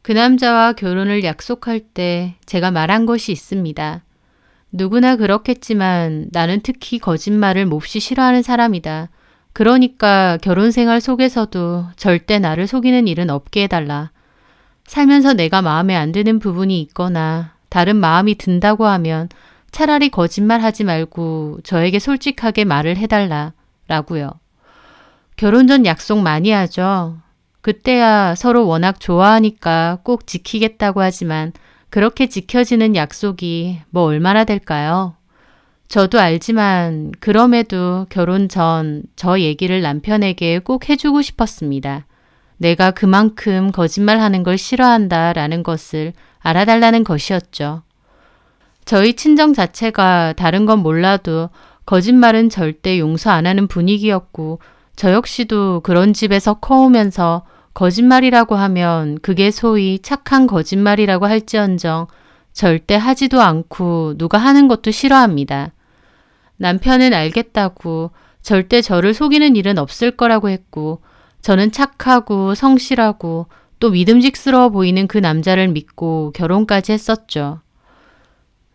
그 남자와 결혼을 약속할 때 제가 말한 것이 있습니다. 누구나 그렇겠지만 나는 특히 거짓말을 몹시 싫어하는 사람이다. 그러니까 결혼 생활 속에서도 절대 나를 속이는 일은 없게 해달라. 살면서 내가 마음에 안 드는 부분이 있거나 다른 마음이 든다고 하면 차라리 거짓말하지 말고 저에게 솔직하게 말을 해달라 라고요. 결혼 전 약속 많이 하죠. 그때야 서로 워낙 좋아하니까 꼭 지키겠다고 하지만 그렇게 지켜지는 약속이 뭐 얼마나 될까요? 저도 알지만 그럼에도 결혼 전 저 얘기를 남편에게 꼭 해주고 싶었습니다. 내가 그만큼 거짓말하는 걸 싫어한다라는 것을 알아달라는 것이었죠. 저희 친정 자체가 다른 건 몰라도 거짓말은 절대 용서 안 하는 분위기였고 저 역시도 그런 집에서 커오면서 거짓말이라고 하면 그게 소위 착한 거짓말이라고 할지언정 절대 하지도 않고 누가 하는 것도 싫어합니다. 남편은 알겠다고 절대 저를 속이는 일은 없을 거라고 했고 저는 착하고 성실하고 또 믿음직스러워 보이는 그 남자를 믿고 결혼까지 했었죠.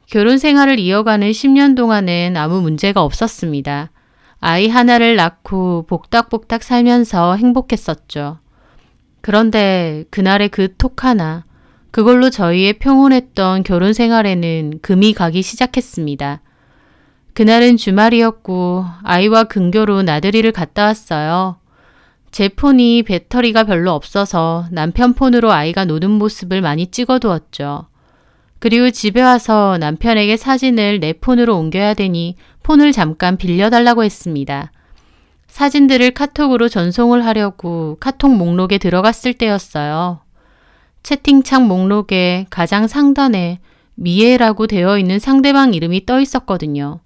결혼 생활을 이어가는 10년 동안은 아무 문제가 없었습니다. 아이 하나를 낳고 복닥복닥 살면서 행복했었죠. 그런데 그날의 그 톡 하나, 그걸로 저희의 평온했던 결혼 생활에는 금이 가기 시작했습니다. 그날은 주말이었고 아이와 근교로 나들이를 갔다 왔어요. 제 폰이 배터리가 별로 없어서 남편 폰으로 아이가 노는 모습을 많이 찍어두었죠. 그리고 집에 와서 남편에게 사진을 내 폰으로 옮겨야 되니 폰을 잠깐 빌려달라고 했습니다. 사진들을 카톡으로 전송을 하려고 카톡 목록에 들어갔을 때였어요. 채팅창 목록에 가장 상단에 미애라고 되어 있는 상대방 이름이 떠 있었거든요.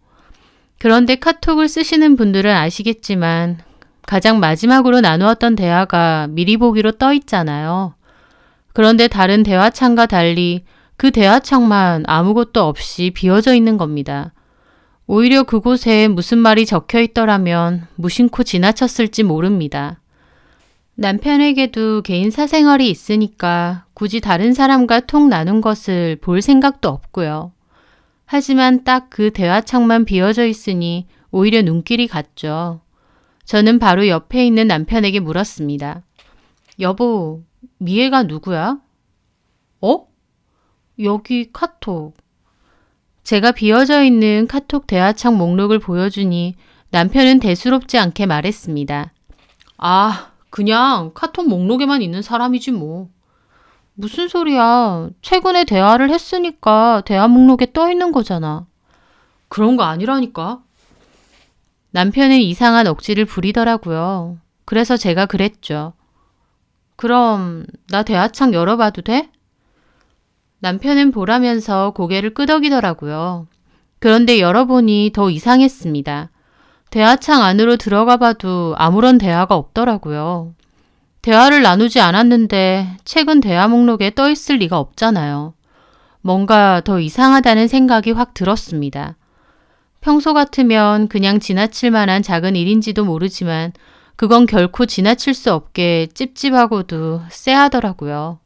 그런데 카톡을 쓰시는 분들은 아시겠지만 가장 마지막으로 나누었던 대화가 미리 보기로 떠 있잖아요. 그런데 다른 대화창과 달리 그 대화창만 아무것도 없이 비어져 있는 겁니다. 오히려 그곳에 무슨 말이 적혀 있더라면 무심코 지나쳤을지 모릅니다. 남편에게도 개인 사생활이 있으니까 굳이 다른 사람과 톡 나눈 것을 볼 생각도 없고요. 하지만 딱 그 대화창만 비어져 있으니 오히려 눈길이 갔죠. 저는 바로 옆에 있는 남편에게 물었습니다. 여보, 미애가 누구야? 어? 여기 카톡. 제가 비어져 있는 카톡 대화창 목록을 보여주니 남편은 대수롭지 않게 말했습니다. 아, 그냥 카톡 목록에만 있는 사람이지 뭐. 무슨 소리야. 최근에 대화를 했으니까 대화 목록에 떠 있는 거잖아. 그런 거 아니라니까. 남편은 이상한 억지를 부리더라고요. 그래서 제가 그랬죠. 그럼 나 대화창 열어봐도 돼? 남편은 보라면서 고개를 끄덕이더라고요. 그런데 열어보니 더 이상했습니다. 대화창 안으로 들어가 봐도 아무런 대화가 없더라고요. 대화를 나누지 않았는데 최근 대화 목록에 떠 있을 리가 없잖아요. 뭔가 더 이상하다는 생각이 확 들었습니다. 평소 같으면 그냥 지나칠 만한 작은 일인지도 모르지만 그건 결코 지나칠 수 없게 찝찝하고도 쎄하더라고요.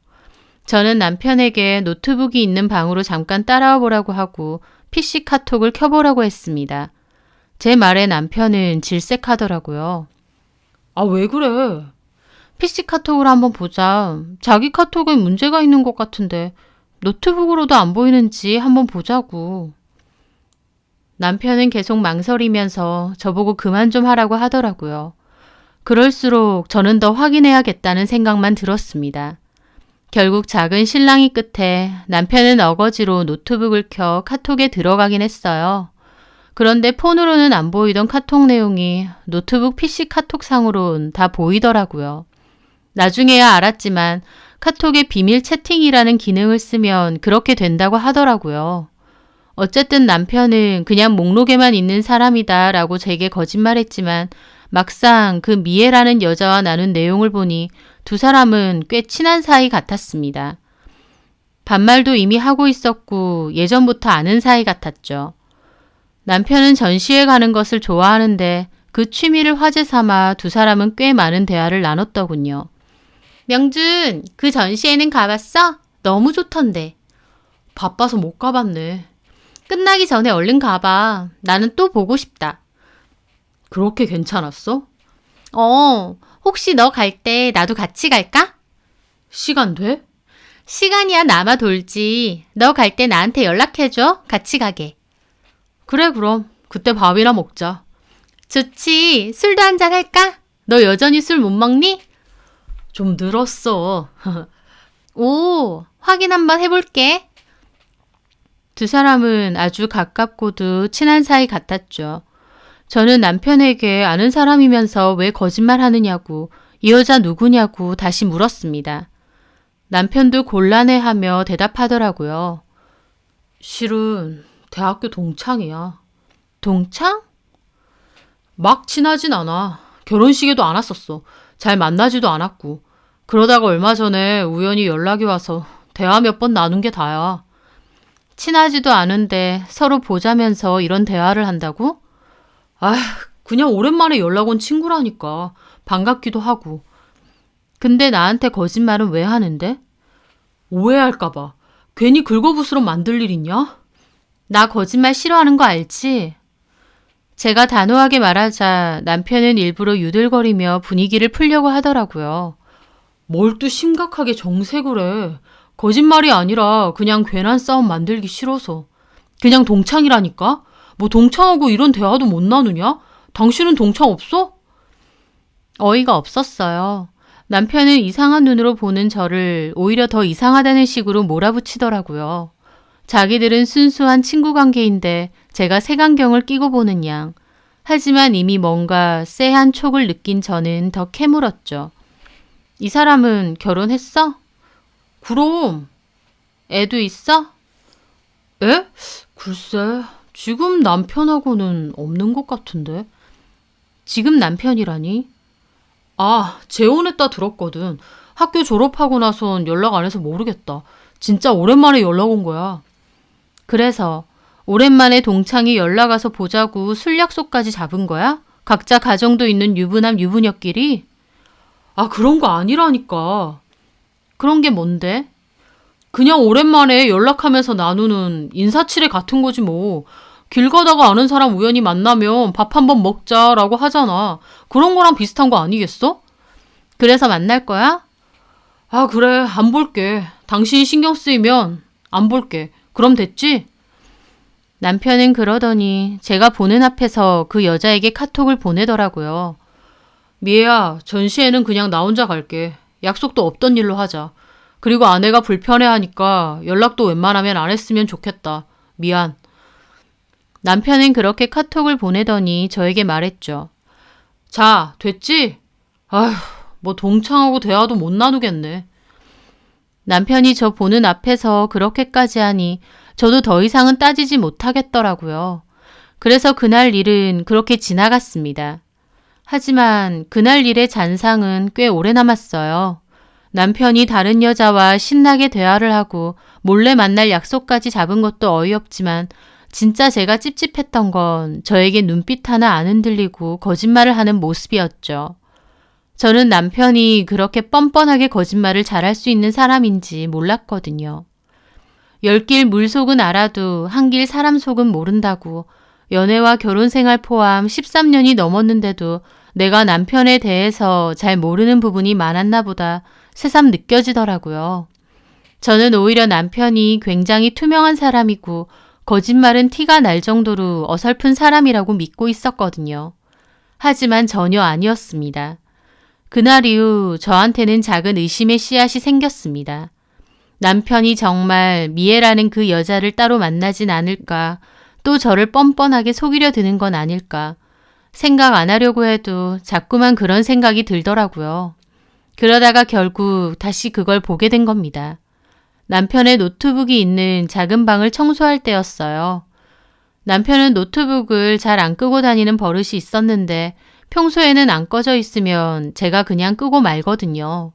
저는 남편에게 노트북이 있는 방으로 잠깐 따라와 보라고 하고 PC 카톡을 켜보라고 했습니다. 제 말에 남편은 질색하더라고요. 아, 왜 그래? PC 카톡으로 한번 보자. 자기 카톡에 문제가 있는 것 같은데 노트북으로도 안 보이는지 한번 보자고. 남편은 계속 망설이면서 저보고 그만 좀 하라고 하더라고요. 그럴수록 저는 더 확인해야겠다는 생각만 들었습니다. 결국 작은 실랑이 끝에 남편은 어거지로 노트북을 켜 카톡에 들어가긴 했어요. 그런데 폰으로는 안 보이던 카톡 내용이 노트북 PC 카톡상으론 다 보이더라고요. 나중에야 알았지만 카톡에 비밀 채팅이라는 기능을 쓰면 그렇게 된다고 하더라고요. 어쨌든 남편은 그냥 목록에만 있는 사람이다 라고 제게 거짓말했지만 막상 그 미애라는 여자와 나눈 내용을 보니 두 사람은 꽤 친한 사이 같았습니다. 반말도 이미 하고 있었고 예전부터 아는 사이 같았죠. 남편은 전시회 가는 것을 좋아하는데 그 취미를 화제 삼아 두 사람은 꽤 많은 대화를 나눴더군요. 명준, 그 전시회는 가봤어? 너무 좋던데. 바빠서 못 가봤네. 끝나기 전에 얼른 가봐. 나는 또 보고 싶다. 그렇게 괜찮았어? 혹시 너 갈 때 나도 같이 갈까? 시간 돼? 시간이야 남아 돌지. 너 갈 때 나한테 연락해줘. 같이 가게. 그래, 그럼. 그때 밥이나 먹자. 좋지. 술도 한잔 할까? 너 여전히 술 못 먹니? 좀 늘었어. 오, 확인 한번 해볼게. 두 사람은 아주 가깝고도 친한 사이 같았죠. 저는 남편에게 아는 사람이면서 왜 거짓말 하느냐고, 이 여자 누구냐고 다시 물었습니다. 남편도 곤란해하며 대답하더라고요. 실은 대학교 동창이야. 동창? 막 친하진 않아. 결혼식에도 안 왔었어. 잘 만나지도 않았고. 그러다가 얼마 전에 우연히 연락이 와서 대화 몇 번 나눈 게 다야. 친하지도 않은데 서로 보자면서 이런 대화를 한다고? 그냥 오랜만에 연락 온 친구라니까. 반갑기도 하고. 근데 나한테 거짓말은 왜 하는데? 오해할까봐. 괜히 긁어부스럼 만들 일 있냐? 나 거짓말 싫어하는 거 알지? 제가 단호하게 말하자 남편은 일부러 유들거리며 분위기를 풀려고 하더라고요. 뭘 또 심각하게 정색을 해. 거짓말이 아니라 그냥 괜한 싸움 만들기 싫어서. 그냥 동창이라니까? 뭐 동창하고 이런 대화도 못 나누냐? 당신은 동창 없어? 어이가 없었어요. 남편은 이상한 눈으로 보는 저를 오히려 더 이상하다는 식으로 몰아붙이더라고요. 자기들은 순수한 친구 관계인데 제가 색안경을 끼고 보는 양. 하지만 이미 뭔가 쎄한 촉을 느낀 저는 더 캐물었죠. 이 사람은 결혼했어? 그럼. 애도 있어? 애? 글쎄, 지금 남편하고는 없는 것 같은데. 지금 남편이라니? 재혼했다 들었거든. 학교 졸업하고 나선 연락 안 해서 모르겠다. 진짜 오랜만에 연락 온 거야. 그래서 오랜만에 동창이 연락 와서 보자고 술 약속까지 잡은 거야? 각자 가정도 있는 유부남 유부녀끼리? 그런 거 아니라니까. 그런 게 뭔데? 그냥 오랜만에 연락하면서 나누는 인사치레 같은 거지 뭐. 길 가다가 아는 사람 우연히 만나면 밥 한번 먹자라고 하잖아. 그런 거랑 비슷한 거 아니겠어? 그래서 만날 거야? 그래. 안 볼게. 당신이 신경 쓰이면 안 볼게. 그럼 됐지? 남편은 그러더니 제가 보는 앞에서 그 여자에게 카톡을 보내더라고요. 미애야, 전시회는 그냥 나 혼자 갈게. 약속도 없던 일로 하자. 그리고 아내가 불편해하니까 연락도 웬만하면 안 했으면 좋겠다. 미안. 남편은 그렇게 카톡을 보내더니 저에게 말했죠. 자, 됐지? 뭐 동창하고 대화도 못 나누겠네. 남편이 저 보는 앞에서 그렇게까지 하니 저도 더 이상은 따지지 못하겠더라고요. 그래서 그날 일은 그렇게 지나갔습니다. 하지만 그날 일의 잔상은 꽤 오래 남았어요. 남편이 다른 여자와 신나게 대화를 하고 몰래 만날 약속까지 잡은 것도 어이없지만 진짜 제가 찝찝했던 건 저에게 눈빛 하나 안 흔들리고 거짓말을 하는 모습이었죠. 저는 남편이 그렇게 뻔뻔하게 거짓말을 잘할 수 있는 사람인지 몰랐거든요. 열길 물속은 알아도 한길 사람 속은 모른다고 연애와 결혼 생활 포함 13년이 넘었는데도 내가 남편에 대해서 잘 모르는 부분이 많았나 보다 새삼 느껴지더라고요. 저는 오히려 남편이 굉장히 투명한 사람이고 거짓말은 티가 날 정도로 어설픈 사람이라고 믿고 있었거든요. 하지만 전혀 아니었습니다. 그날 이후 저한테는 작은 의심의 씨앗이 생겼습니다. 남편이 정말 미애라는 그 여자를 따로 만나진 않을까, 또 저를 뻔뻔하게 속이려 드는 건 아닐까. 생각 안 하려고 해도 자꾸만 그런 생각이 들더라고요. 그러다가 결국 다시 그걸 보게 된 겁니다. 남편의 노트북이 있는 작은 방을 청소할 때였어요. 남편은 노트북을 잘 안 끄고 다니는 버릇이 있었는데 평소에는 안 꺼져 있으면 제가 그냥 끄고 말거든요.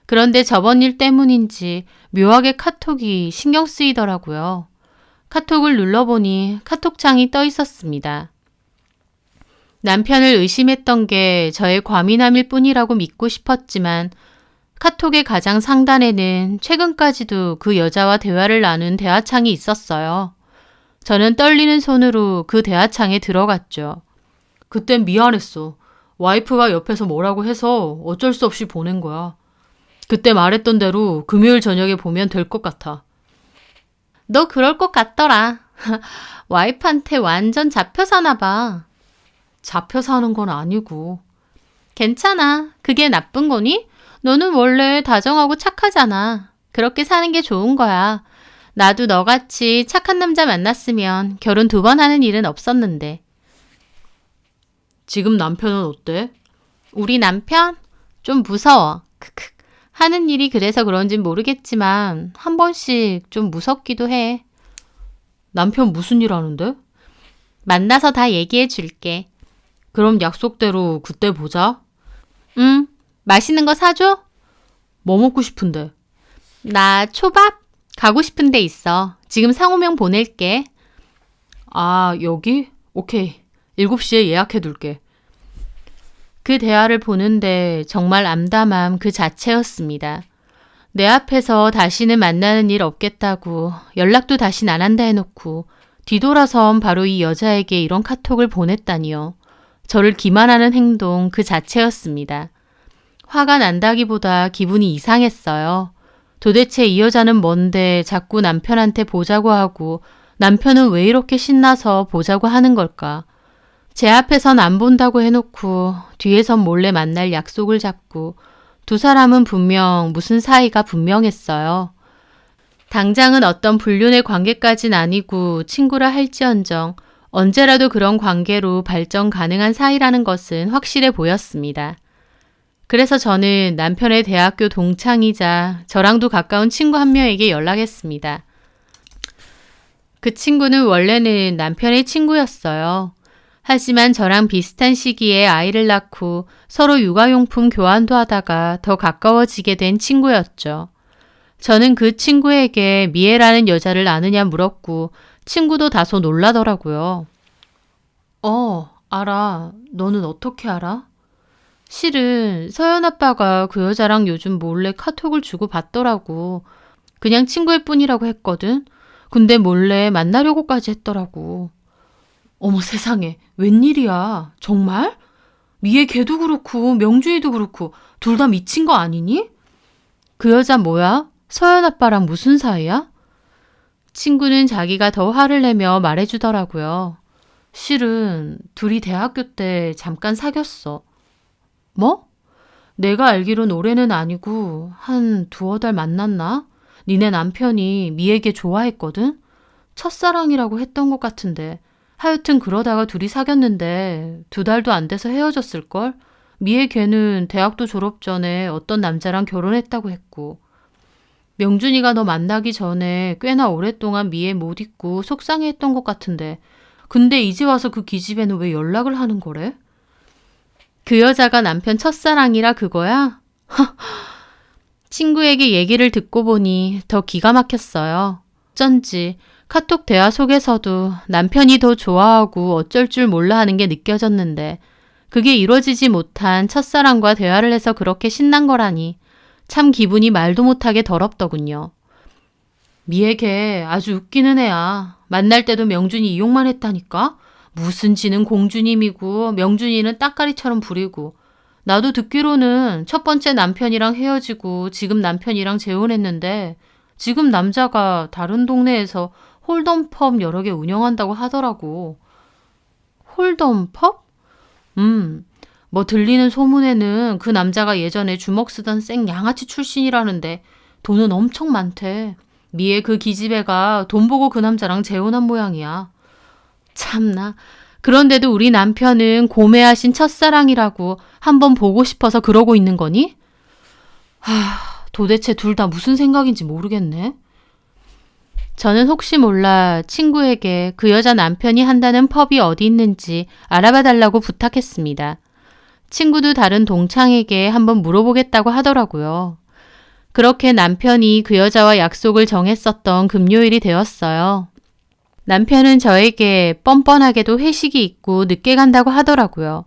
그런데 저번 일 때문인지 묘하게 카톡이 신경 쓰이더라고요. 카톡을 눌러보니 카톡창이 떠 있었습니다. 남편을 의심했던 게 저의 과민함일 뿐이라고 믿고 싶었지만 카톡의 가장 상단에는 최근까지도 그 여자와 대화를 나눈 대화창이 있었어요. 저는 떨리는 손으로 그 대화창에 들어갔죠. 그땐 미안했어. 와이프가 옆에서 뭐라고 해서 어쩔 수 없이 보낸 거야. 그때 말했던 대로 금요일 저녁에 보면 될 것 같아. 너 그럴 것 같더라. 와이프한테 완전 잡혀 사나 봐. 잡혀 사는 건 아니고. 괜찮아. 그게 나쁜 거니? 너는 원래 다정하고 착하잖아. 그렇게 사는 게 좋은 거야. 나도 너같이 착한 남자 만났으면 결혼 2번 하는 일은 없었는데. 지금 남편은 어때? 우리 남편? 좀 무서워. 크크. 하는 일이 그래서 그런진 모르겠지만 한 번씩 좀 무섭기도 해. 남편 무슨 일 하는데? 만나서 다 얘기해 줄게. 그럼 약속대로 그때 보자. 응. 맛있는 거 사줘? 뭐 먹고 싶은데? 나 초밥? 가고 싶은 데 있어. 지금 상호명 보낼게. 아, 여기? 오케이. 7시에 예약해 둘게. 그 대화를 보는데 정말 암담함 그 자체였습니다. 내 앞에서 다시는 만나는 일 없겠다고 연락도 다신 안 한다 해놓고 뒤돌아선 바로 이 여자에게 이런 카톡을 보냈다니요. 저를 기만하는 행동 그 자체였습니다. 화가 난다기보다 기분이 이상했어요. 도대체 이 여자는 뭔데 자꾸 남편한테 보자고 하고 남편은 왜 이렇게 신나서 보자고 하는 걸까? 제 앞에선 안 본다고 해놓고 뒤에선 몰래 만날 약속을 잡고 두 사람은 분명 무슨 사이가 분명했어요. 당장은 어떤 불륜의 관계까진 아니고 친구라 할지언정 언제라도 그런 관계로 발전 가능한 사이라는 것은 확실해 보였습니다. 그래서 저는 남편의 대학교 동창이자 저랑도 가까운 친구 한 명에게 연락했습니다. 그 친구는 원래는 남편의 친구였어요. 하지만 저랑 비슷한 시기에 아이를 낳고 서로 육아용품 교환도 하다가 더 가까워지게 된 친구였죠. 저는 그 친구에게 미애라는 여자를 아느냐 물었고 친구도 다소 놀라더라고요. 알아. 너는 어떻게 알아? 실은 서연 아빠가 그 여자랑 요즘 몰래 카톡을 주고 받더라고. 그냥 친구일 뿐이라고 했거든. 근데 몰래 만나려고까지 했더라고. 어머 세상에, 웬일이야. 정말? 미애 걔도 그렇고 명준이도 그렇고 둘 다 미친 거 아니니? 그 여자 뭐야? 서연 아빠랑 무슨 사이야? 친구는 자기가 더 화를 내며 말해주더라고요. 실은 둘이 대학교 때 잠깐 사귀었어. 뭐? 내가 알기론 올해는 아니고 한 2-3달 만났나? 니네 남편이 미애게 좋아했거든? 첫사랑이라고 했던 것 같은데 하여튼 그러다가 둘이 사귀었는데 2달도 안 돼서 헤어졌을걸? 미애 걔는 대학도 졸업 전에 어떤 남자랑 결혼했다고 했고 명준이가 너 만나기 전에 꽤나 오랫동안 미애 못 잊고 속상해했던 것 같은데 근데 이제 와서 그 기집애는 왜 연락을 하는 거래? 그 여자가 남편 첫사랑이라 그거야? 친구에게 얘기를 듣고 보니 더 기가 막혔어요. 어쩐지 카톡 대화 속에서도 남편이 더 좋아하고 어쩔 줄 몰라 하는 게 느껴졌는데 그게 이루어지지 못한 첫사랑과 대화를 해서 그렇게 신난 거라니 참 기분이 말도 못하게 더럽더군요. 미애 걔 아주 웃기는 애야. 만날 때도 명준이 이용만 했다니까? 무슨 지는 공주님이고 명준이는 따까리처럼 부리고 나도 듣기로는 첫 번째 남편이랑 헤어지고 지금 남편이랑 재혼했는데 지금 남자가 다른 동네에서 홀덤펍 여러 개 운영한다고 하더라고. 홀덤펍? 뭐 들리는 소문에는 그 남자가 예전에 주먹 쓰던 생 양아치 출신이라는데 돈은 엄청 많대. 미애 그 기집애가 돈 보고 그 남자랑 재혼한 모양이야. 참나. 그런데도 우리 남편은 고매하신 첫사랑이라고 한번 보고 싶어서 그러고 있는 거니? 도대체 둘 다 무슨 생각인지 모르겠네. 저는 혹시 몰라 친구에게 그 여자 남편이 한다는 펍이 어디 있는지 알아봐 달라고 부탁했습니다. 친구도 다른 동창에게 한번 물어보겠다고 하더라고요. 그렇게 남편이 그 여자와 약속을 정했었던 금요일이 되었어요. 남편은 저에게 뻔뻔하게도 회식이 있고 늦게 간다고 하더라고요.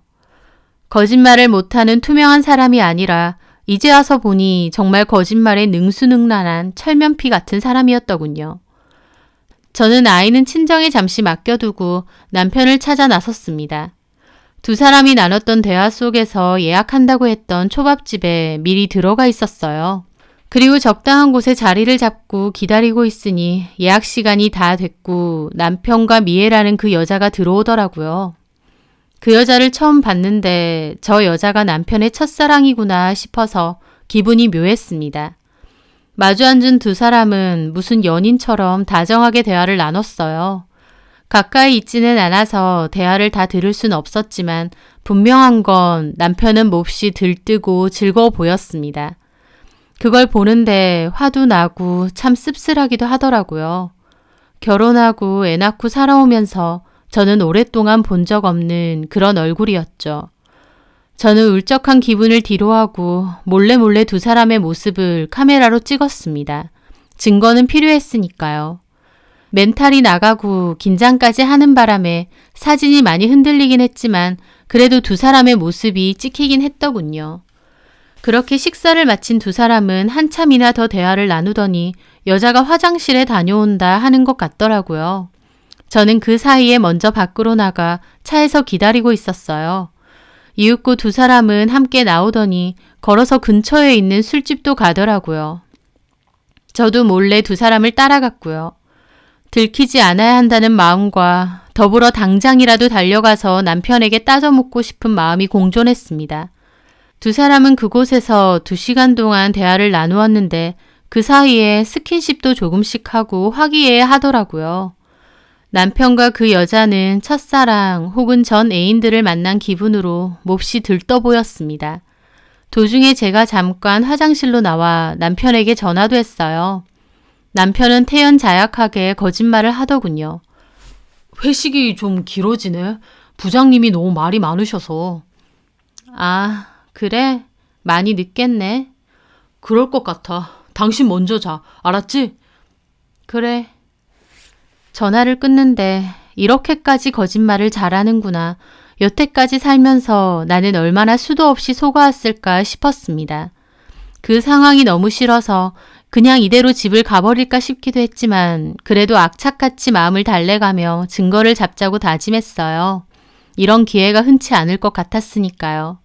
거짓말을 못하는 투명한 사람이 아니라 이제 와서 보니 정말 거짓말에 능수능란한 철면피 같은 사람이었더군요. 저는 아이는 친정에 잠시 맡겨두고 남편을 찾아 나섰습니다. 두 사람이 나눴던 대화 속에서 예약한다고 했던 초밥집에 미리 들어가 있었어요. 그리고 적당한 곳에 자리를 잡고 기다리고 있으니 예약 시간이 다 됐고 남편과 미애라는 그 여자가 들어오더라고요. 그 여자를 처음 봤는데 저 여자가 남편의 첫사랑이구나 싶어서 기분이 묘했습니다. 마주 앉은 두 사람은 무슨 연인처럼 다정하게 대화를 나눴어요. 가까이 있지는 않아서 대화를 다 들을 순 없었지만 분명한 건 남편은 몹시 들뜨고 즐거워 보였습니다. 그걸 보는데 화도 나고 참 씁쓸하기도 하더라고요. 결혼하고 애 낳고 살아오면서 저는 오랫동안 본 적 없는 그런 얼굴이었죠. 저는 울적한 기분을 뒤로하고 몰래 두 사람의 모습을 카메라로 찍었습니다. 증거는 필요했으니까요. 멘탈이 나가고 긴장까지 하는 바람에 사진이 많이 흔들리긴 했지만 그래도 두 사람의 모습이 찍히긴 했더군요. 그렇게 식사를 마친 두 사람은 한참이나 더 대화를 나누더니 여자가 화장실에 다녀온다 하는 것 같더라고요. 저는 그 사이에 먼저 밖으로 나가 차에서 기다리고 있었어요. 이윽고 두 사람은 함께 나오더니 걸어서 근처에 있는 술집도 가더라고요. 저도 몰래 두 사람을 따라갔고요. 들키지 않아야 한다는 마음과 더불어 당장이라도 달려가서 남편에게 따져묻고 싶은 마음이 공존했습니다. 두 사람은 그곳에서 2시간 동안 대화를 나누었는데 그 사이에 스킨십도 조금씩 하고 화기애애하더라고요. 남편과 그 여자는 첫사랑 혹은 전 애인들을 만난 기분으로 몹시 들떠 보였습니다. 도중에 제가 잠깐 화장실로 나와 남편에게 전화도 했어요. 남편은 태연자약하게 거짓말을 하더군요. 회식이 좀 길어지네. 부장님이 너무 말이 많으셔서. 아, 그래? 많이 늦겠네. 그럴 것 같아. 당신 먼저 자. 알았지? 그래. 전화를 끊는데 이렇게까지 거짓말을 잘하는구나. 여태까지 살면서 나는 얼마나 수도 없이 속아왔을까 싶었습니다. 그 상황이 너무 싫어서 그냥 이대로 집을 가버릴까 싶기도 했지만 그래도 악착같이 마음을 달래가며 증거를 잡자고 다짐했어요. 이런 기회가 흔치 않을 것 같았으니까요.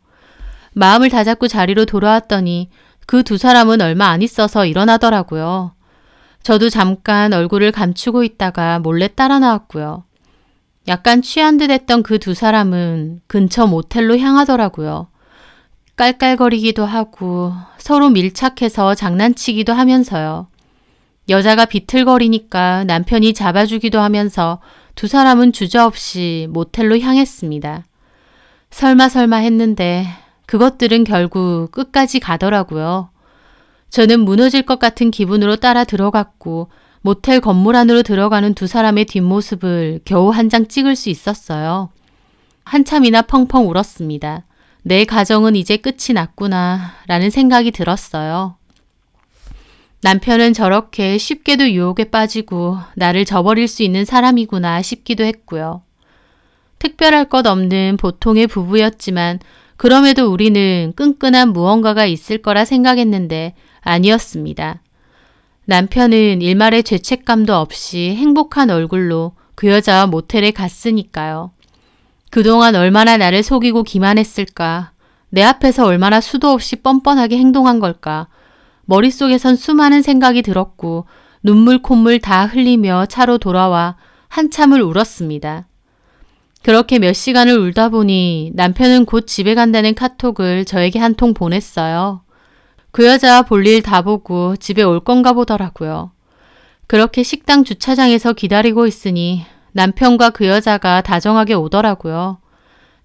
마음을 다잡고 자리로 돌아왔더니 그 두 사람은 얼마 안 있어서 일어나더라고요. 저도 잠깐 얼굴을 감추고 있다가 몰래 따라 나왔고요. 약간 취한 듯 했던 그 두 사람은 근처 모텔로 향하더라고요. 깔깔거리기도 하고 서로 밀착해서 장난치기도 하면서요. 여자가 비틀거리니까 남편이 잡아주기도 하면서 두 사람은 주저없이 모텔로 향했습니다. 설마 했는데 그것들은 결국 끝까지 가더라고요. 저는 무너질 것 같은 기분으로 따라 들어갔고 모텔 건물 안으로 들어가는 두 사람의 뒷모습을 겨우 한 장 찍을 수 있었어요. 한참이나 펑펑 울었습니다. 내 가정은 이제 끝이 났구나 라는 생각이 들었어요. 남편은 저렇게 쉽게도 유혹에 빠지고 나를 저버릴 수 있는 사람이구나 싶기도 했고요. 특별할 것 없는 보통의 부부였지만 그럼에도 우리는 끈끈한 무언가가 있을 거라 생각했는데 아니었습니다. 남편은 일말의 죄책감도 없이 행복한 얼굴로 그 여자와 모텔에 갔으니까요. 그동안 얼마나 나를 속이고 기만했을까. 내 앞에서 얼마나 수도 없이 뻔뻔하게 행동한 걸까. 머릿속에선 수많은 생각이 들었고 눈물 콧물 다 흘리며 차로 돌아와 한참을 울었습니다. 그렇게 몇 시간을 울다 보니 남편은 곧 집에 간다는 카톡을 저에게 한 통 보냈어요. 그 여자와 볼일 다 보고 집에 올 건가 보더라고요. 그렇게 식당 주차장에서 기다리고 있으니 남편과 그 여자가 다정하게 오더라고요.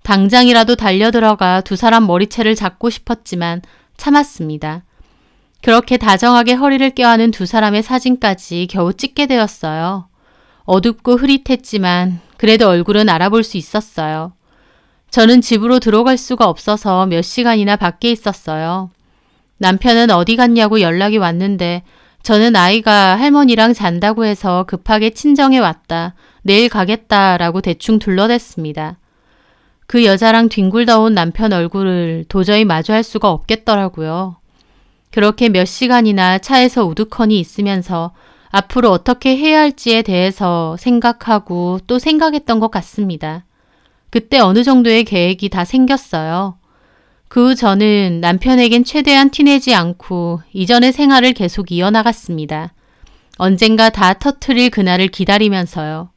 당장이라도 달려들어가 두 사람 머리채를 잡고 싶었지만 참았습니다. 그렇게 다정하게 허리를 껴안은 두 사람의 사진까지 겨우 찍게 되었어요. 어둡고 흐릿했지만 그래도 얼굴은 알아볼 수 있었어요. 저는 집으로 들어갈 수가 없어서 몇 시간이나 밖에 있었어요. 남편은 어디 갔냐고 연락이 왔는데 저는 아이가 할머니랑 잔다고 해서 급하게 친정에 왔다. 내일 가겠다라고 대충 둘러댔습니다. 그 여자랑 뒹굴다 온 남편 얼굴을 도저히 마주할 수가 없겠더라고요. 그렇게 몇 시간이나 차에서 우두커니 있으면서 앞으로 어떻게 해야 할지에 대해서 생각하고 또 생각했던 것 같습니다. 그때 어느 정도의 계획이 다 생겼어요. 그 후 저는 남편에겐 최대한 티내지 않고 이전의 생활을 계속 이어나갔습니다. 언젠가 다 터트릴 그날을 기다리면서요.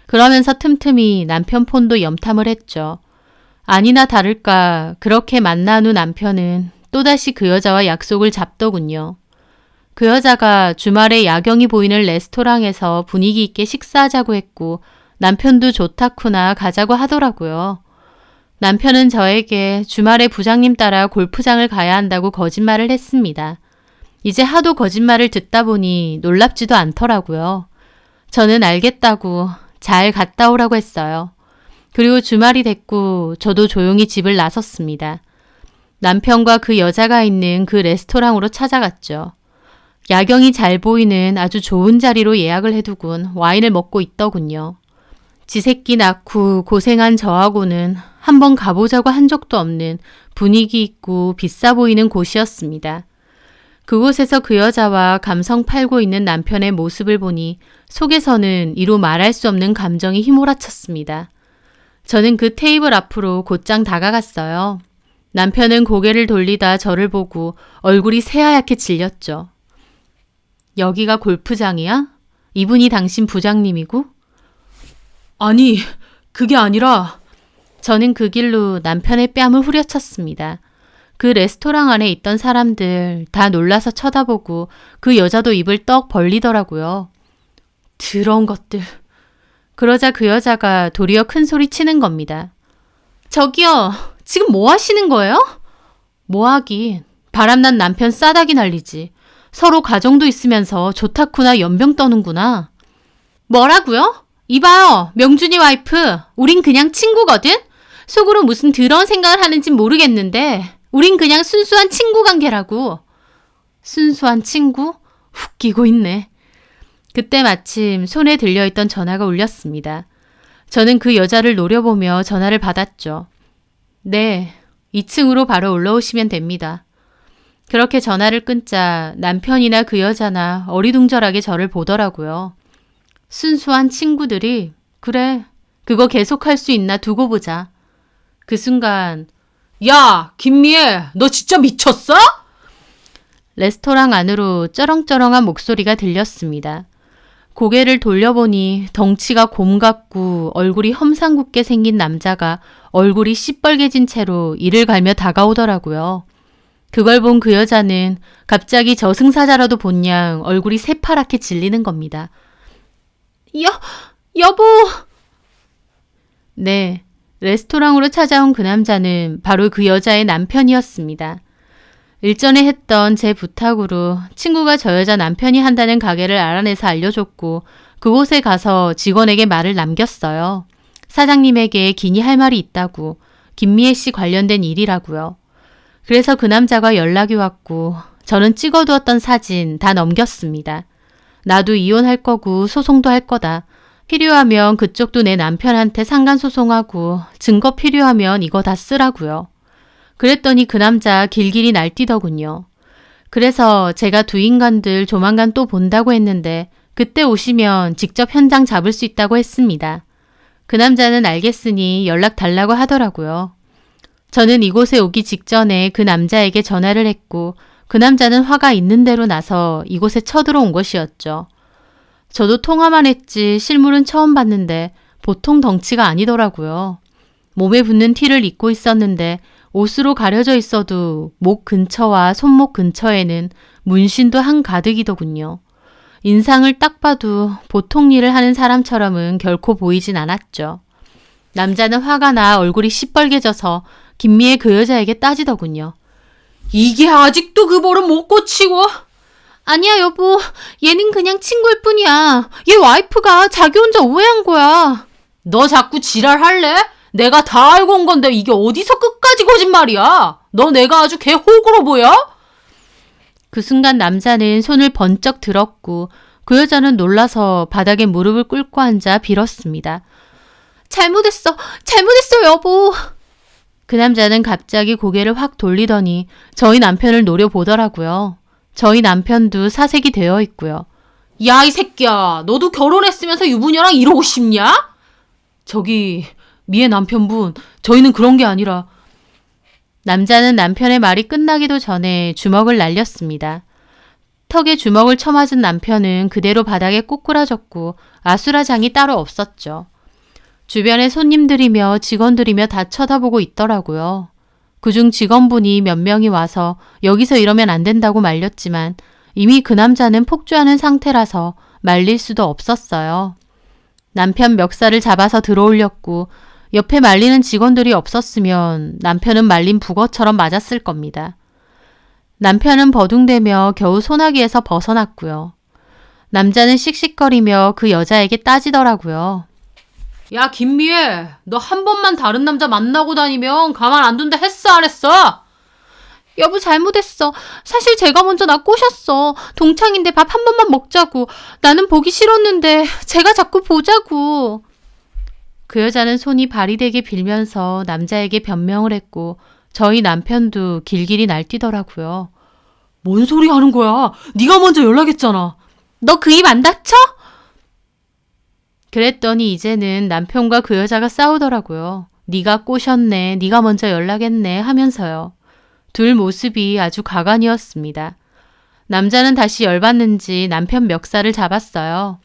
그러면서 틈틈이 남편 폰도 염탐을 했죠. 아니나 다를까 그렇게 만난 후 남편은 또다시 그 여자와 약속을 잡더군요. 그 여자가 주말에 야경이 보이는 레스토랑에서 분위기 있게 식사하자고 했고 남편도 좋다쿠나 가자고 하더라고요. 남편은 저에게 주말에 부장님 따라 골프장을 가야 한다고 거짓말을 했습니다. 이제 하도 거짓말을 듣다 보니 놀랍지도 않더라고요. 저는 알겠다고 잘 갔다 오라고 했어요. 그리고 주말이 됐고 저도 조용히 집을 나섰습니다. 남편과 그 여자가 있는 그 레스토랑으로 찾아갔죠. 야경이 잘 보이는 아주 좋은 자리로 예약을 해두곤 와인을 먹고 있더군요. 지 새끼 낳고 고생한 저하고는 한번 가보자고 한 적도 없는 분위기 있고 비싸 보이는 곳이었습니다. 그곳에서 그 여자와 감성 팔고 있는 남편의 모습을 보니 속에서는 이루 말할 수 없는 감정이 휘몰아쳤습니다. 저는 그 테이블 앞으로 곧장 다가갔어요. 남편은 고개를 돌리다 저를 보고 얼굴이 새하얗게 질렸죠. 여기가 골프장이야? 이분이 당신 부장님이고? 아니, 그게 아니라 저는 그 길로 남편의 뺨을 후려쳤습니다. 그 레스토랑 안에 있던 사람들 다 놀라서 쳐다보고 그 여자도 입을 떡 벌리더라고요. 더러운 것들. 그러자 그 여자가 도리어 큰 소리 치는 겁니다. 저기요, 지금 뭐 하시는 거예요? 뭐 하긴. 바람난 남편 싸다기 날리지. 서로 가정도 있으면서 좋다쿠나 연병 떠는구나. 뭐라고요? 이봐요, 명준이 와이프. 우린 그냥 친구거든? 속으로 무슨 더러운 생각을 하는진 모르겠는데 우린 그냥 순수한 친구 관계라고. 순수한 친구? 웃기고 있네. 그때 마침 손에 들려있던 전화가 울렸습니다. 저는 그 여자를 노려보며 전화를 받았죠. 네, 2층으로 바로 올라오시면 됩니다. 그렇게 전화를 끊자 남편이나 그 여자나 어리둥절하게 저를 보더라고요. 순수한 친구들이 그래, 그거 계속할 수 있나 두고 보자. 그 순간 야, 김미애, 너 진짜 미쳤어? 레스토랑 안으로 쩌렁쩌렁한 목소리가 들렸습니다. 고개를 돌려보니 덩치가 곰 같고 얼굴이 험상궂게 생긴 남자가 얼굴이 시뻘개진 채로 이를 갈며 다가오더라고요. 그걸 본 그 여자는 갑자기 저승사자라도 본 양 얼굴이 새파랗게 질리는 겁니다. 여보! 네, 레스토랑으로 찾아온 그 남자는 바로 그 여자의 남편이었습니다. 일전에 했던 제 부탁으로 친구가 저 여자 남편이 한다는 가게를 알아내서 알려줬고 그곳에 가서 직원에게 말을 남겼어요. 사장님에게 기니 할 말이 있다고, 김미애 씨 관련된 일이라고요. 그래서 그 남자가 연락이 왔고 저는 찍어두었던 사진 다 넘겼습니다. 나도 이혼할 거고 소송도 할 거다. 필요하면 그쪽도 내 남편한테 상간소송하고 증거 필요하면 이거 다 쓰라고요. 그랬더니 그 남자 길길이 날뛰더군요. 그래서 제가 두 인간들 조만간 또 본다고 했는데 그때 오시면 직접 현장 잡을 수 있다고 했습니다. 그 남자는 알겠으니 연락 달라고 하더라고요. 저는 이곳에 오기 직전에 그 남자에게 전화를 했고 그 남자는 화가 있는 대로 나서 이곳에 쳐들어온 것이었죠. 저도 통화만 했지 실물은 처음 봤는데 보통 덩치가 아니더라고요. 몸에 붙는 티를 입고 있었는데 옷으로 가려져 있어도 목 근처와 손목 근처에는 문신도 한가득이더군요. 인상을 딱 봐도 보통 일을 하는 사람처럼은 결코 보이진 않았죠. 남자는 화가 나 얼굴이 시뻘개져서 김미애 그 여자에게 따지더군요. 이게 아직도 그 버릇 못 고치고? 아니야 여보, 얘는 그냥 친구일 뿐이야. 얘 와이프가 자기 혼자 오해한 거야. 너 자꾸 지랄할래? 내가 다 알고 온 건데 이게 어디서 끝까지 거짓말이야? 너 내가 아주 개 호구로 보여? 그 순간 남자는 손을 번쩍 들었고 그 여자는 놀라서 바닥에 무릎을 꿇고 앉아 빌었습니다. 잘못했어 여보. 그 남자는 갑자기 고개를 확 돌리더니 저희 남편을 노려보더라고요. 저희 남편도 사색이 되어 있고요. 야, 이 새끼야. 너도 결혼했으면서 유부녀랑 이러고 싶냐? 저기, 미애 남편분, 저희는 그런 게 아니라. 남자는 남편의 말이 끝나기도 전에 주먹을 날렸습니다. 턱에 주먹을 쳐맞은 남편은 그대로 바닥에 꼬꾸라졌고 아수라장이 따로 없었죠. 주변에 손님들이며 직원들이며 다 쳐다보고 있더라고요. 그중 직원분이 몇 명이 와서 여기서 이러면 안 된다고 말렸지만 이미 그 남자는 폭주하는 상태라서 말릴 수도 없었어요. 남편 멱살을 잡아서 들어올렸고 옆에 말리는 직원들이 없었으면 남편은 말린 북어처럼 맞았을 겁니다. 남편은 버둥대며 겨우 소나기에서 벗어났고요. 남자는 씩씩거리며 그 여자에게 따지더라고요. 야, 김미애, 너 한 번만 다른 남자 만나고 다니면 가만 안 둔다 했어, 안 했어? 여보, 잘못했어. 사실 제가 먼저 나 꼬셨어. 동창인데 밥 한 번만 먹자고. 나는 보기 싫었는데 제가 자꾸 보자고. 그 여자는 손이 발이 되게 빌면서 남자에게 변명을 했고 저희 남편도 길길이 날뛰더라고요. 뭔 소리 하는 거야? 네가 먼저 연락했잖아. 너 그 입 안 닥쳐? 그랬더니 이제는 남편과 그 여자가 싸우더라고요. 네가 꼬셨네, 네가 먼저 연락했네 하면서요. 둘 모습이 아주 가관이었습니다. 남자는 다시 열받는지 남편 멱살을 잡았어요.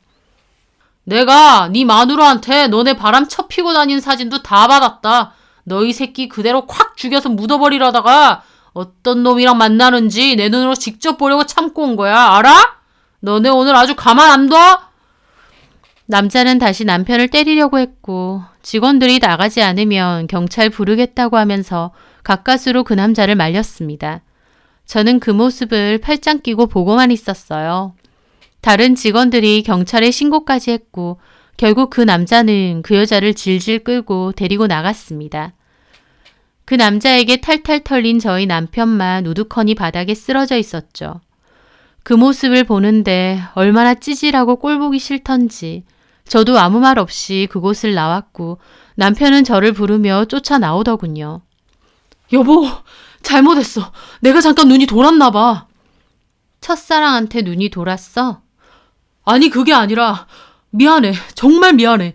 내가 네 마누라한테 너네 바람 쳐피고 다니는 사진도 다 받았다. 너희 새끼 그대로 콱 죽여서 묻어버리려다가 어떤 놈이랑 만나는지 내 눈으로 직접 보려고 참고 온 거야. 알아? 너네 오늘 아주 가만 안 둬? 남자는 다시 남편을 때리려고 했고 직원들이 나가지 않으면 경찰 부르겠다고 하면서 가까스로 그 남자를 말렸습니다. 저는 그 모습을 팔짱 끼고 보고만 있었어요. 다른 직원들이 경찰에 신고까지 했고 결국 그 남자는 그 여자를 질질 끌고 데리고 나갔습니다. 그 남자에게 탈탈 털린 저희 남편만 우두커니 바닥에 쓰러져 있었죠. 그 모습을 보는데 얼마나 찌질하고 꼴보기 싫던지 저도 아무 말 없이 그곳을 나왔고 남편은 저를 부르며 쫓아 나오더군요. 여보, 잘못했어. 내가 잠깐 눈이 돌았나 봐. 첫사랑한테 눈이 돌았어? 아니, 그게 아니라 미안해. 정말 미안해.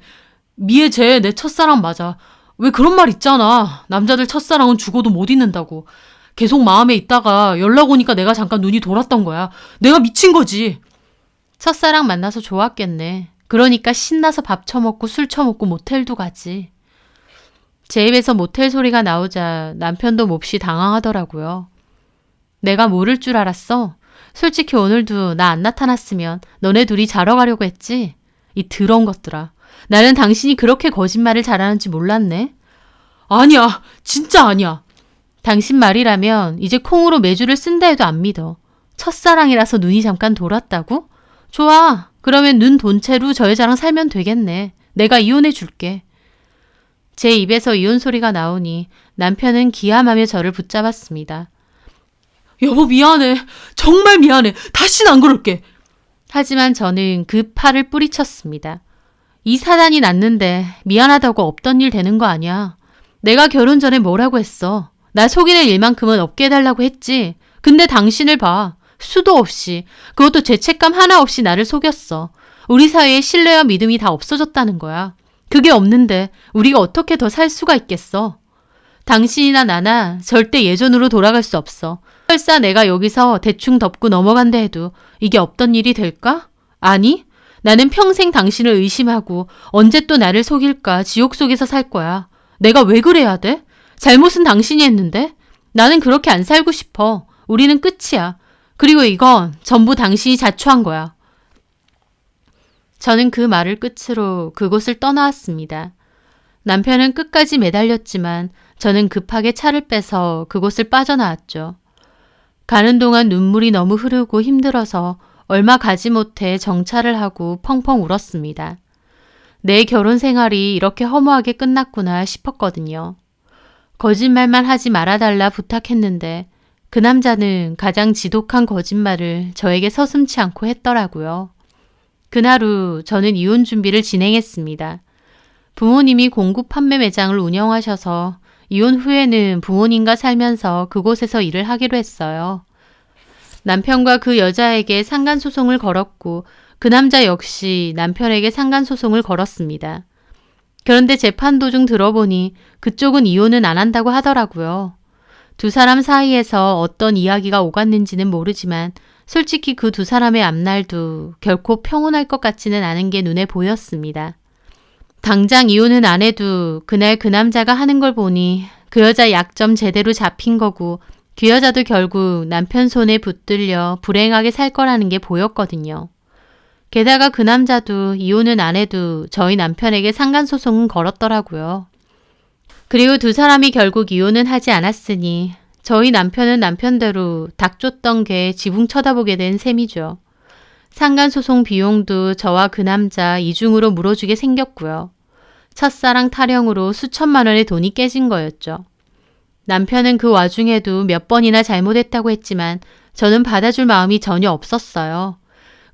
미애 쟤 내 첫사랑 맞아. 왜 그런 말 있잖아. 남자들 첫사랑은 죽어도 못 잊는다고. 계속 마음에 있다가 연락 오니까 내가 잠깐 눈이 돌았던 거야. 내가 미친 거지. 첫사랑 만나서 좋았겠네. 그러니까 신나서 밥 처먹고 술 처먹고 모텔도 가지. 제 입에서 모텔 소리가 나오자 남편도 몹시 당황하더라고요. 내가 모를 줄 알았어. 솔직히 오늘도 나 안 나타났으면 너네 둘이 자러 가려고 했지. 이 더러운 것들아. 나는 당신이 그렇게 거짓말을 잘하는지 몰랐네. 아니야. 진짜 아니야. 당신 말이라면 이제 콩으로 매주를 쓴다 해도 안 믿어. 첫사랑이라서 눈이 잠깐 돌았다고? 좋아. 그러면 눈 돈 채로 저 여자랑 살면 되겠네. 내가 이혼해 줄게. 제 입에서 이혼 소리가 나오니 남편은 기함하며 저를 붙잡았습니다. 여보, 미안해. 정말 미안해. 다시는 안 그럴게. 하지만 저는 그 팔을 뿌리쳤습니다. 이 사단이 났는데 미안하다고 없던 일 되는 거 아니야. 내가 결혼 전에 뭐라고 했어. 나 속이는 일만큼은 없게 해달라고 했지. 근데 당신을 봐. 수도 없이, 그것도 죄책감 하나 없이 나를 속였어. 우리 사이에 신뢰와 믿음이 다 없어졌다는 거야. 그게 없는데 우리가 어떻게 더 살 수가 있겠어. 당신이나 나나 절대 예전으로 돌아갈 수 없어. 설사 내가 여기서 대충 덮고 넘어간다 해도 이게 없던 일이 될까? 아니, 나는 평생 당신을 의심하고 언제 또 나를 속일까 지옥 속에서 살 거야. 내가 왜 그래야 돼? 잘못은 당신이 했는데? 나는 그렇게 안 살고 싶어. 우리는 끝이야. 그리고 이건 전부 당신이 자초한 거야. 저는 그 말을 끝으로 그곳을 떠나왔습니다. 남편은 끝까지 매달렸지만 저는 급하게 차를 빼서 그곳을 빠져나왔죠. 가는 동안 눈물이 너무 흐르고 힘들어서 얼마 가지 못해 정차를 하고 펑펑 울었습니다. 내 결혼 생활이 이렇게 허무하게 끝났구나 싶었거든요. 거짓말만 하지 말아달라 부탁했는데 그 남자는 가장 지독한 거짓말을 저에게 서슴지 않고 했더라고요. 그날 후 저는 이혼 준비를 진행했습니다. 부모님이 공구 판매 매장을 운영하셔서 이혼 후에는 부모님과 살면서 그곳에서 일을 하기로 했어요. 남편과 그 여자에게 상간소송을 걸었고 그 남자 역시 남편에게 상간소송을 걸었습니다. 그런데 재판 도중 들어보니 그쪽은 이혼은 안 한다고 하더라고요. 두 사람 사이에서 어떤 이야기가 오갔는지는 모르지만 솔직히 그 두 사람의 앞날도 결코 평온할 것 같지는 않은 게 눈에 보였습니다. 당장 이혼은 안 해도 그날 그 남자가 하는 걸 보니 그 여자 약점 제대로 잡힌 거고 그 여자도 결국 남편 손에 붙들려 불행하게 살 거라는 게 보였거든요. 게다가 그 남자도 이혼은 안 해도 저희 남편에게 상간소송은 걸었더라고요. 그리고 두 사람이 결국 이혼은 하지 않았으니 저희 남편은 남편대로 닭 쫓던 게 지붕 쳐다보게 된 셈이죠. 상간소송 비용도 저와 그 남자 이중으로 물어주게 생겼고요. 첫사랑 타령으로 수천만 원의 돈이 깨진 거였죠. 남편은 그 와중에도 몇 번이나 잘못했다고 했지만 저는 받아줄 마음이 전혀 없었어요.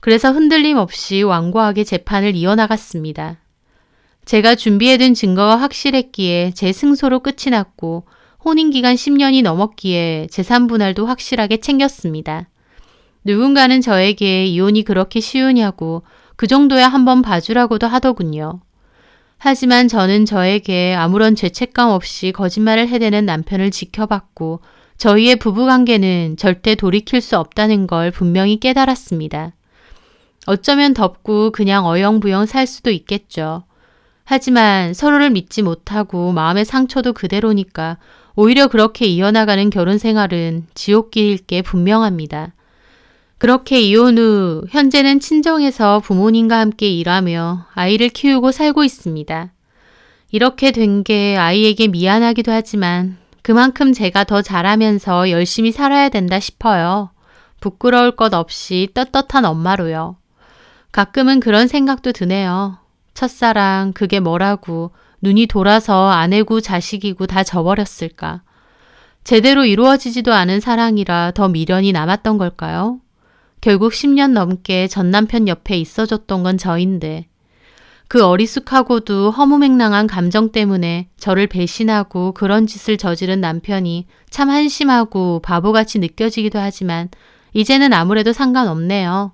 그래서 흔들림 없이 완고하게 재판을 이어나갔습니다. 제가 준비해둔 증거가 확실했기에 제 승소로 끝이 났고 혼인기간 10년이 넘었기에 재산분할도 확실하게 챙겼습니다. 누군가는 저에게 이혼이 그렇게 쉬우냐고 그 정도야 한번 봐주라고도 하더군요. 하지만 저는 저에게 아무런 죄책감 없이 거짓말을 해대는 남편을 지켜봤고 저희의 부부관계는 절대 돌이킬 수 없다는 걸 분명히 깨달았습니다. 어쩌면 덮고 그냥 어영부영 살 수도 있겠죠. 하지만 서로를 믿지 못하고 마음의 상처도 그대로니까 오히려 그렇게 이어나가는 결혼 생활은 지옥길일 게 분명합니다. 그렇게 이혼 후 현재는 친정에서 부모님과 함께 일하며 아이를 키우고 살고 있습니다. 이렇게 된 게 아이에게 미안하기도 하지만 그만큼 제가 더 잘하면서 열심히 살아야 된다 싶어요. 부끄러울 것 없이 떳떳한 엄마로요. 가끔은 그런 생각도 드네요. 첫사랑 그게 뭐라고 눈이 돌아서 아내고 자식이고 다 져버렸을까. 제대로 이루어지지도 않은 사랑이라 더 미련이 남았던 걸까요? 결국 10년 넘게 전 남편 옆에 있어줬던 건 저인데 그 어리숙하고도 허무맹랑한 감정 때문에 저를 배신하고 그런 짓을 저지른 남편이 참 한심하고 바보같이 느껴지기도 하지만 이제는 아무래도 상관없네요.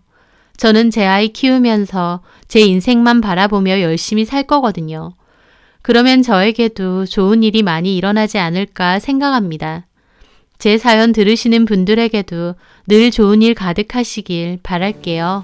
저는 제 아이 키우면서 제 인생만 바라보며 열심히 살 거거든요. 그러면 저에게도 좋은 일이 많이 일어나지 않을까 생각합니다. 제 사연 들으시는 분들에게도 늘 좋은 일 가득하시길 바랄게요.